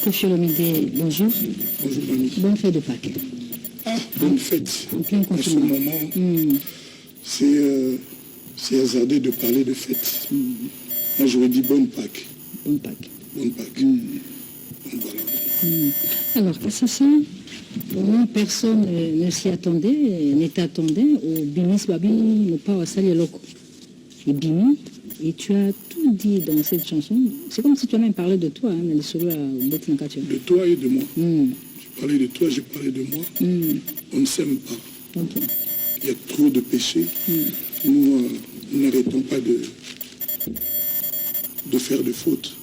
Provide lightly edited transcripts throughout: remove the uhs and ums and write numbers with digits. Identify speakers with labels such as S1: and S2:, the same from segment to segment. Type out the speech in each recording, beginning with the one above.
S1: Kofi Olomide, bonjour.
S2: Bonjour, Manu.
S1: Bonne fête de Pâques.
S2: Ah, bonne fête.
S1: En plein
S2: En ce
S1: confinement.
S2: moment, c'est hasardé de parler de fête. Moi, j'aurais dit bonne Pâques.
S1: Bonne Pâques.
S2: Bonne Pâques. Donc, voilà.
S1: Alors, Assassin, vraiment personne ne s'y attendait, n'était attendait au Bimis Babi, no pas au Sali Loco. Et Bimi, et tu as tout dit dans cette chanson. C'est comme si tu as même parlé de toi, mais le solo à Botinakatia.
S2: De toi et de moi. J'ai parlé de toi, j'ai parlé de moi. On ne s'aime pas.
S1: Ok.
S2: Il y a trop de péchés. Nous n'arrêtons pas de faire de fautes.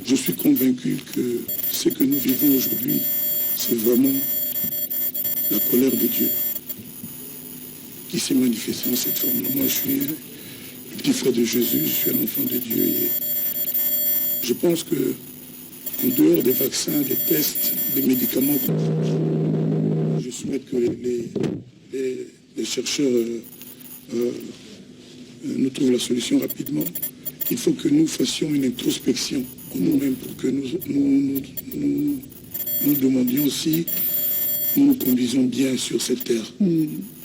S2: Je suis convaincu que ce que nous vivons aujourd'hui, c'est vraiment la colère de Dieu qui s'est manifestée en cette forme-là. Moi, je suis le petit frère de Jésus, je suis un enfant de Dieu. Et je pense que, en dehors des vaccins, des tests, des médicaments, je souhaite que les chercheurs nous trouvent la solution rapidement. Il faut que nous fassions une introspection en nous-mêmes pour que nous demandions si nous nous conduisons bien sur cette terre.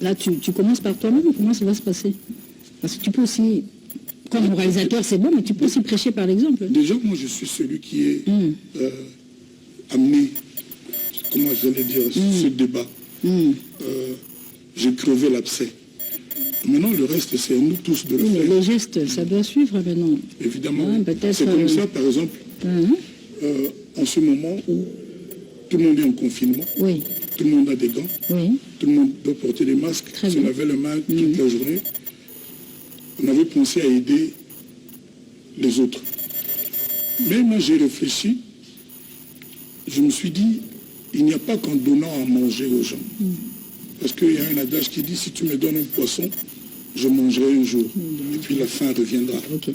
S1: Là, tu commences par toi-même, comment ça va se passer? Parce que tu peux aussi, comme moralisateur, c'est bon, mais tu peux aussi prêcher par l'exemple.
S2: Déjà, moi, je suis celui qui est amené, comment j'allais dire, ce débat. J'ai crevé l'abcès. Maintenant, le reste, c'est à nous tous de le faire.
S1: Les gestes, ça doit suivre maintenant.
S2: Évidemment.
S1: Peut-être,
S2: c'est comme ça, par exemple, en ce moment où tout le monde est en confinement,
S1: oui.
S2: Tout le monde a des gants,
S1: Oui.
S2: tout le monde doit porter des masques, se laver les mains toute la journée. On avait pensé à aider les autres. Mais moi, j'ai réfléchi, je me suis dit, il n'y a pas qu'en donnant à manger aux gens. Parce qu'il y a un adage qui dit, si tu me donnes un poisson, je mangerai un jour. Et puis la faim reviendra.
S1: Okay.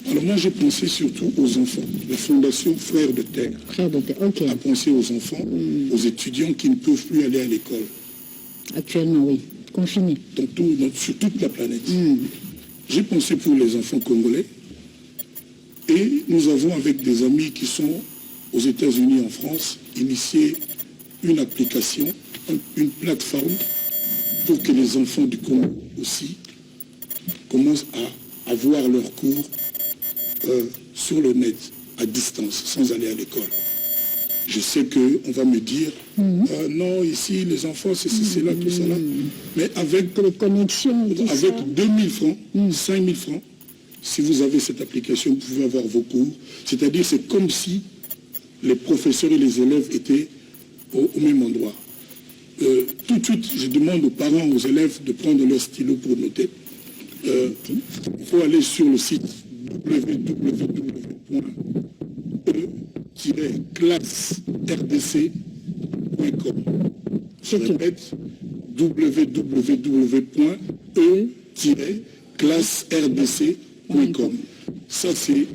S2: Alors moi, j'ai pensé surtout aux enfants. La fondation Frères de Terre
S1: okay.
S2: a pensé aux enfants, aux étudiants qui ne peuvent plus aller à l'école.
S1: Actuellement, oui. Confinés.
S2: Sur toute la planète. J'ai pensé pour les enfants congolais. Et nous avons, avec des amis qui sont aux États-Unis, en France, initié une application, une plateforme pour que les enfants du Congo aussi commencent à avoir leurs cours sur le net, à distance, sans aller à l'école. Je sais qu'on va me dire, non, ici, les enfants, c'est là, tout ça là. Mais avec
S1: les connexions,
S2: avec 2000 francs, 5000 francs, si vous avez cette application, vous pouvez avoir vos cours. C'est-à-dire, c'est comme si les professeurs et les élèves étaient au même endroit. Tout de suite, je demande aux parents, aux élèves de prendre leur stylo pour noter. Il faut aller sur le site www.e-classerdc.com. Je répète, www.e-classerdc.com. Ça, c'est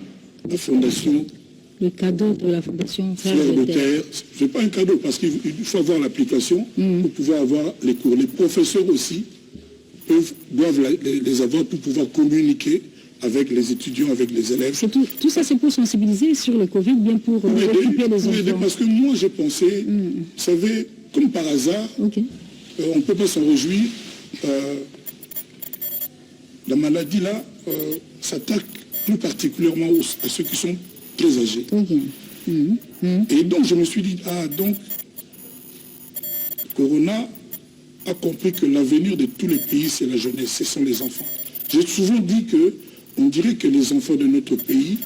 S2: la fondation.
S1: Le cadeau de la fondation
S2: Frères de Terre. Ce n'est pas un cadeau, parce qu'il faut avoir l'application pour pouvoir avoir les cours. Les professeurs aussi doivent les avoir pour pouvoir communiquer avec les étudiants, avec les élèves.
S1: Tout ça, c'est pour sensibiliser sur le Covid, bien pour occuper les enfants.
S2: Parce que moi, j'ai pensé, vous savez, comme par hasard, on ne peut pas s'en réjouir. La maladie, là, s'attaque plus particulièrement à ceux qui sont très âgés. Et donc, je me suis dit, donc, Corona a compris que l'avenir de tous les pays, c'est la jeunesse, ce sont les enfants. J'ai souvent dit on dirait que les enfants de notre pays,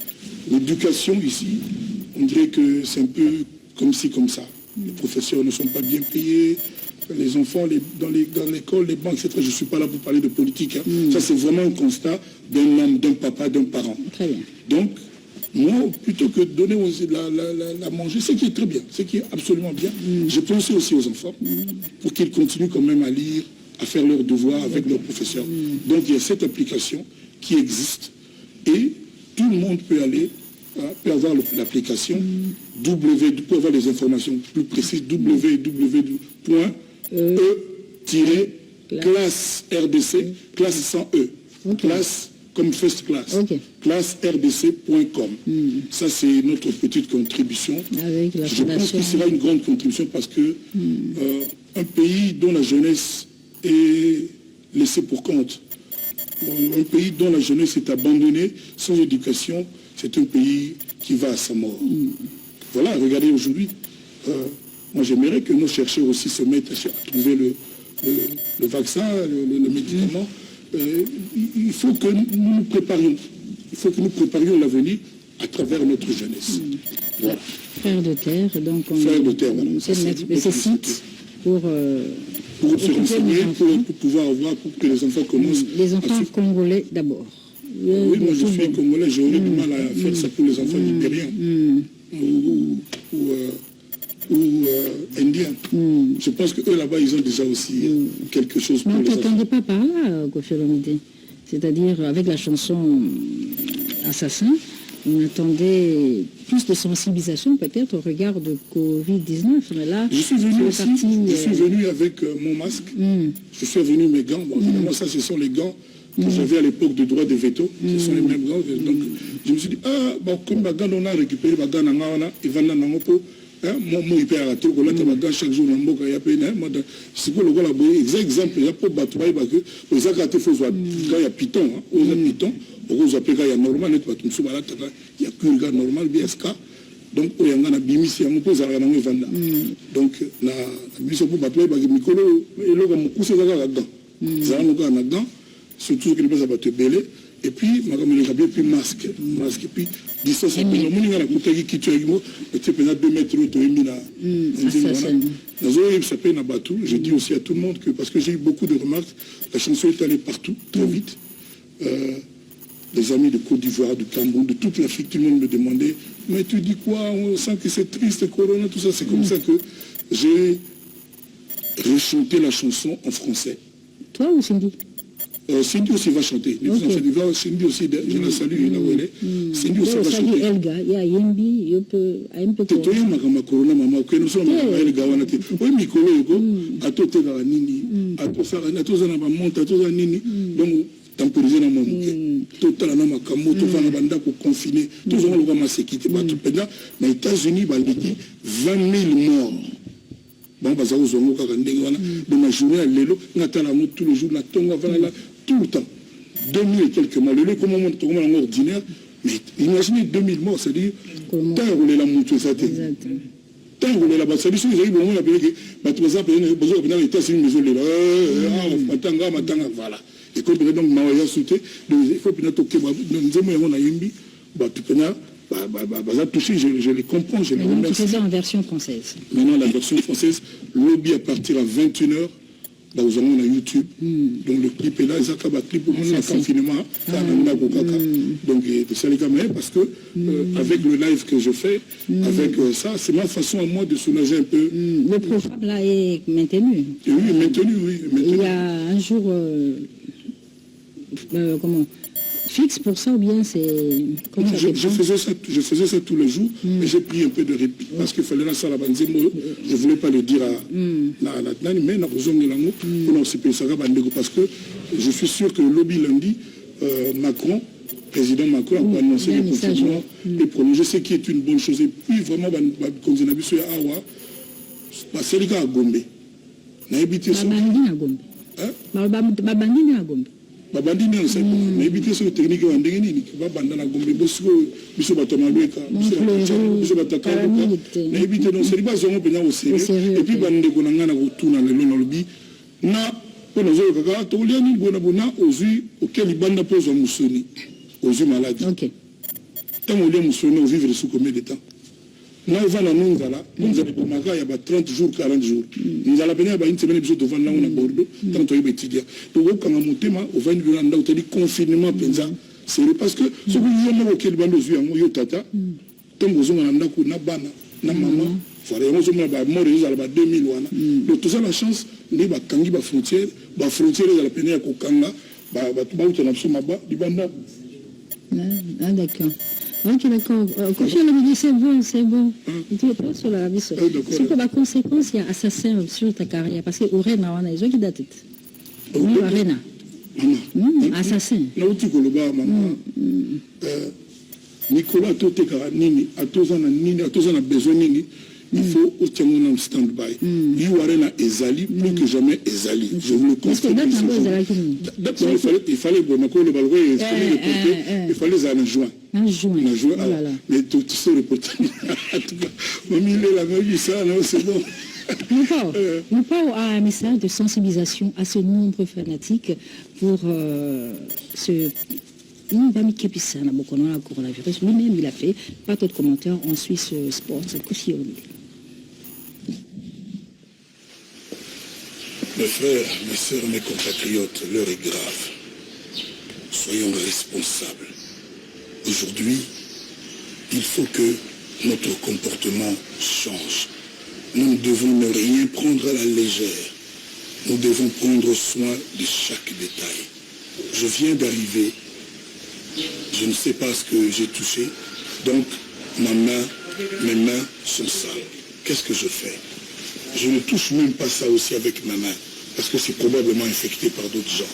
S2: l'éducation ici, on dirait que c'est un peu comme ci, comme ça. Les professeurs ne sont pas bien payés, les enfants dans l'école, les banques, etc. Je ne suis pas là pour parler de politique. Ça, c'est vraiment un constat d'un homme, d'un papa, d'un parent.
S1: Très bien.
S2: Donc, moi, plutôt que de donner la manger, ce qui est très bien, ce qui est absolument bien, j'ai pensé aussi aux enfants pour qu'ils continuent quand même à lire, à faire leurs devoirs avec leurs professeurs. Donc, il y a cette application qui existe et tout le monde peut aller, peut avoir l'application, pour avoir les informations plus précises, www.e-classe-rdc, classe sans E, classe comme first class.
S1: Ok.
S2: Classerdc.com. Ça, c'est notre petite contribution.
S1: Avec la
S2: Je pense
S1: fondation.
S2: que ce sera une grande contribution parce que un pays dont la jeunesse est laissée pour compte, un pays dont la jeunesse est abandonnée sans éducation, c'est un pays qui va à sa mort. Voilà, regardez aujourd'hui, moi j'aimerais que nos chercheurs aussi se mettent à trouver le vaccin, le médicament. Il faut que nous nous préparions. Il faut que nous préparions l'avenir à travers notre jeunesse. Voilà.
S1: Frères de terre, donc on
S2: Frères de terre, voilà.
S1: c'est ce site pour
S2: se renseigner, pour pouvoir avoir, pour que les enfants commencent.
S1: Les enfants congolais d'abord.
S2: Oui, moi je suis congolais, j'aurais du mal à faire ça pour les enfants libériens ou indiens. Je pense qu'eux là-bas, ils ont déjà aussi quelque chose pour
S1: Mais on
S2: les enfants.
S1: t'attendait pas par là, Koffi Olomide. C'est-à-dire, avec la chanson Assassin, on attendait plus de sensibilisation peut-être au regard de Covid-19. Mais là,
S2: Je suis venu aussi,
S1: parti,
S2: je suis venu avec mon masque, je suis venu mes gants. Bon, finalement, ça, ce sont les gants que j'avais à l'époque de droit de veto. Ce sont les mêmes gants. Donc, je me suis dit, bon, comme les gants, on a récupéré les gants, ils vont dans pour moi, il perd à tout, chaque jour, il y a c'est pour le gars, exemple, il y a pour battre, il y a Python, il y a Python, il y a normal, il y a que le gars normal, BSK. Donc, il y a un bimisi, il y a un vanda. Donc, na biso pour battre, il y a Mikolo, et là, il y a un gant. Il y a un gant, surtout que les gens battent belé. Et puis, je puis masque, et puis, distance, et puis, on a coupé qui tue, peut-être 2 mètres, je dis aussi à tout le monde que, parce que j'ai eu beaucoup de remarques, la chanson est allée partout, très vite. Les amis de Côte d'Ivoire, du Cameroun, de toute l'Afrique, tout le monde me demandait, mais tu dis quoi, on sent que c'est triste, Corona, tout ça. C'est comme ça que j'ai rechanté la chanson en français.
S1: Toi ou Cindy?
S2: Cindy aussi va chanter. Cindy aussi, je la salue là où elle est. Cindy aussi va chanter.
S1: Elga, il y a Yembi, il peut un peu
S2: Tetoye ma corona maman, que nous sommes Elga wana te. Oui, Mikolo yoko, ato te ga nini, ato sa na ba monta, ato za nini. Donc temporiser na mon total na makambo to fana banda ko confiner. Tous on le ma sécurité pas tout pendant na États-Unis ba dit 20 000 morts. Bon, bah ça vous ont encore dans ma journée à l'élo, on attend la montre tous les jours, la tonga, voilà, tout le temps. 2000 et quelques morts. Le lait, comme on monte en ordinaire, mais imaginez 2000 morts, c'est-à-dire, tant roulé la montre, ça t'est. Tant roulé la base, c'est-à-dire, vous avez bon, on a payé que, bah, tu vas appeler, besoin de l'État, c'est une maison, matanga, voilà. Et comme donc, Mawaya sauté, il faut que nous toquions, nous avons yimbi, bah, tu peux touché, je les comprends, je les remercie.
S1: Tu faisais en version française.
S2: Maintenant, la version française, lobby à partir à 21h, là où on a YouTube. Donc le clip est là, ils ont un clip pour moi, confinement, donc c'est les caméras parce que avec le live que je fais, avec ça, c'est ma façon à moi de soulager un peu.
S1: Le programme là est maintenu.
S2: Oui, maintenu, oui.
S1: Il y a un jour, comment fixe pour ça ou bien c'est...
S2: Je faisais ça tous les jours, mais j'ai pris un peu de répit parce qu'il fallait la salle à Banzemo. Je ne voulais pas le dire à la mais parce que je suis sûr que le lobby lundi, Macron, président Macron, a annoncé le confinement et prolongé, ce qui est une bonne chose. Et puis vraiment, comme je l'ai vu sur Awa, c'est le gars à Gombe. babandi nini osai nayebi te soki technique ya ndenge nini babanda na Gombe biso bato malweka biso batakaluka nayebi te donc seli bazongo mpenza osérieux et puis bandeko na ngai na kotuna lelo nalobi na mpo nazoyoka kaka tokolia nini boye na bona ozwi oke libanda mpo ozwa mosoni ozwi maladi ntango olia mosoni ovivre sous combien de temps na ovanda nonzala ebomaka ya ba 30 jours 40 jours nzala pene ya ba une semaine biso tovanda nango na Bordeaux ntango toyeba étudia tokokanga motema ovandi bilo na ndako todi confinement mpenza sérieux parce que soki yo moko oke libanda ozwi yango yo tata ntango ozonga na ndako na bana na mama voilà yango ozomona bamort ezala ba 2000 wana donc toza la chance nde bakangi bafrontière ezala pene ya kokanga bato bauta na biso maba libanda.
S1: D'accord. Ok, d'accord. Koffi Olomide, c'est bon. Tu es pas sur la vie. C'est que la conséquence, il y a assassin sur ta carrière. Parce que Orena, on a les gens qui datent. Oui, Orena.
S2: Maman.
S1: Assassin.
S2: Nauti koloba maman. Nicolas Totekara nini, atozana nini, atozana besoin nini. Il faut au Tchangona stand-by. Youarena Ezali, plus que jamais Ezali. Je vous le confirme. Il fallait bon, le balroué, il fallait aller en juin.
S1: En juin.
S2: Mais tout ce reportage, mamie, il est la même, ça, non, c'est bon.
S1: Nous parlons à un message de sensibilisation à ce nombre fanatique pour ce... coronavirus. Lui-même, il a fait, pas d'autres commentaires en Suisse Sport, c'est aussi
S2: Mes frères, mes sœurs, mes compatriotes, l'heure est grave. Soyons responsables. Aujourd'hui, il faut que notre comportement change. Nous ne devons ne rien prendre à la légère. Nous devons prendre soin de chaque détail. Je viens d'arriver. Je ne sais pas ce que j'ai touché. Donc, mes mains sont sales. Qu'est-ce que je fais? Je ne touche même pas ça aussi avec ma main. Parce que c'est probablement infecté par d'autres gens.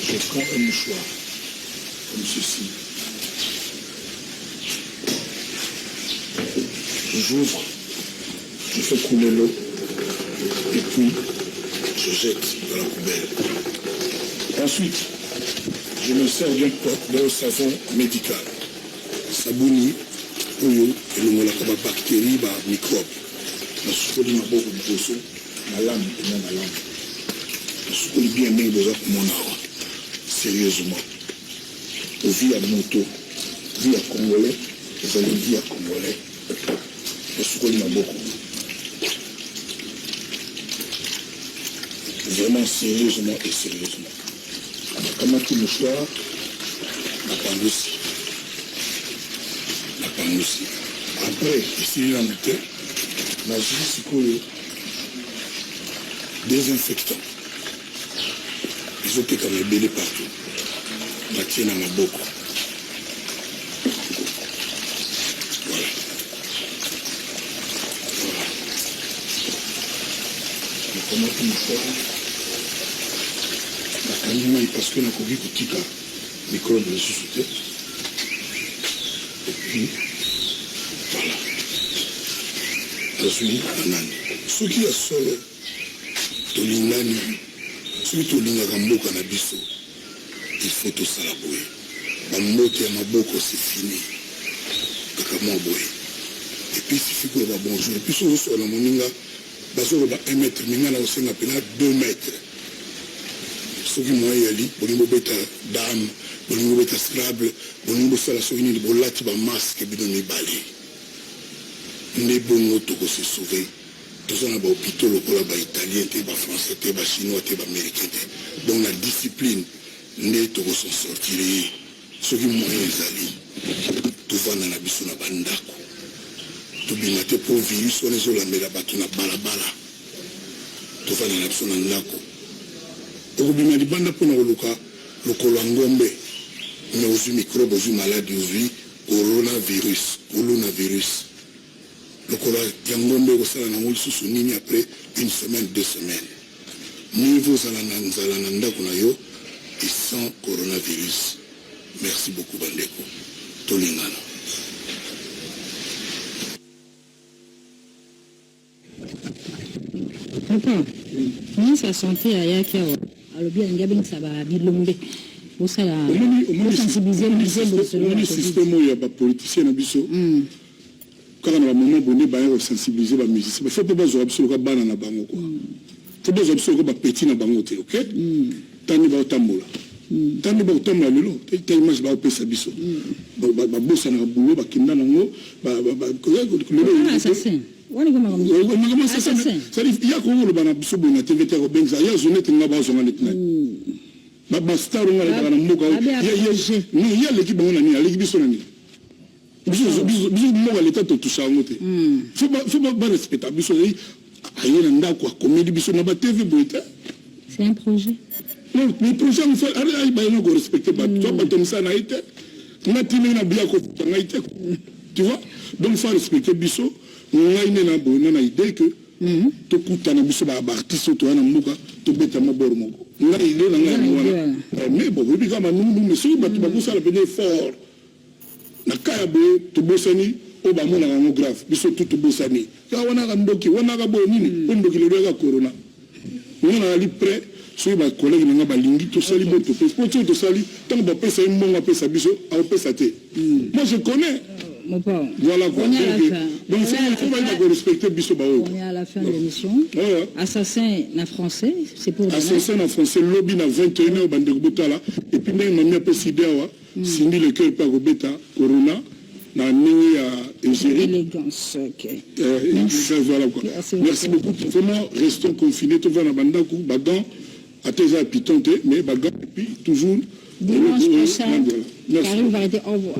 S2: Je prends un mouchoir. Comme ceci. J'ouvre. Je fais couler l'eau. Et puis, je jette dans la poubelle. Ensuite, je me sers d'un savon médical. Sabouni, oyo, et le molaka ba bactéries, ba microbes. Je suis ma boque de poisson, ma lame, et même ma lame. Je suis bien mis dans mon awa. Sérieusement. Au vie à moto, vie à Congolais, vous allez vie à Congolais. Je suis ma boque. Vraiment sérieusement et sérieusement. Comment tout le soir, la pangoussi. La pangoussi. Après, ici, il y a un bouteille. La justice, c'est quoi désinfectant. Ils ont été comme les bébés partout. La tienne à ma boque. Voilà. Voilà. Mais comment tout le soir, parce que la Covid est microbe de sous-souté. Et puis, voilà. Je suis un âne. Ce qui a solo, Tolingani, ce qui Tolingaka mboka na biso, il faut tout ça la bouée. Bambote ya maboko, c'est fini. Kaka mwa bouée. Et puis, il suffit que va bonjour. Et puis, si on reçoit la moninga, bazo va 1 mètre, minga na osenga pena 2 mètres. Soki moyen yali, bolingo beta dame, bolingo beta scrabble, bolingo sala soki nini bolati ba masque bino mibale. Nde bongo toko se sauver. Toza na ba hôpitaux lokola ba italien te, ba français te, ba chinois te, ba américain te. Donc la discipline nde toko s'en sortir. Soki moyen ezali, tovanda na biso na bandako. Tobima te po virus wana ezolambela bato na balabala. Tovanda na biso na ndako. Okubima libanda pona koluka lokolo ngombe mais aux microbes aux maladies aux coronavirus lokolo ya ngombe kosala na lisusu nini après 1 semaine 2 semaines niveau zala na nzala na ndako na yo et sans coronavirus. Merci beaucoup bandeko tolingana.
S1: Papa, ministre de la santé a yaki alobi angabe saba bilombe osala sensibiliser le
S2: système où il y a pas politicien na biso quand on a moment bonné ba sensibiliser ba musiciens il faut pas bazo absolument ka bana na bango quoi faut bazo absolument ba petit na bango te OK tani ba otambola tani ba otambola lelo te image ba opesa biso ba bossa na boulot ba kinda nango ba
S1: assassin. Wani kama
S2: il y a quoi le bana biso bona TVT ko benza ya zone tinga ba zonga netna ba star nga la na mboka il y a l'équipe on a ni l'équipe biso na ni biso mo l'état to tout ça ngote faut pas respecter biso ayi na ndako comédie biso na ba TV boita
S1: c'est un projet.
S2: Non, le projet on fait ayi ba no go respecter ba to ba to ça na ite na timi na bia ko na ite tu vois donc faut respecter biso. On a une idée que tout coup na biso ba artiste to na muka to beta mabor moko nga ile na nga mwana mais bon oui kama nous monsieur ba to ba kusala pe fort na kaya be to bosani o ba mona nga grave biso tout to bosani ya wana ka ndoki wana ka bo nini o ndoki le ka corona on a ali prêt so ba collègue nga ba lingi to sali bo to pe to sali tant ba pesa mbonga pesa biso a pesa te moi je connais. Voilà quoi. Donc il faut respecter Bissot Bao.
S1: On est à la fin de l'émission. Assassin en français, c'est pour
S2: Assassin en français, lobby na 21h au Bandegobotala. Et puis même m'a mis Sidewa, Cindy le cœur par Gobeta, Corona, na Nini à Égérie.
S1: Élégance, ok.
S2: Voilà quoi. Merci beaucoup. Vraiment, restons confinés. Tout va na Bandakou, Bagan, à Teza Pitonte, mais Bagan, et puis toujours.
S1: Dimanche prochain, Karim va arrêter. Au revoir.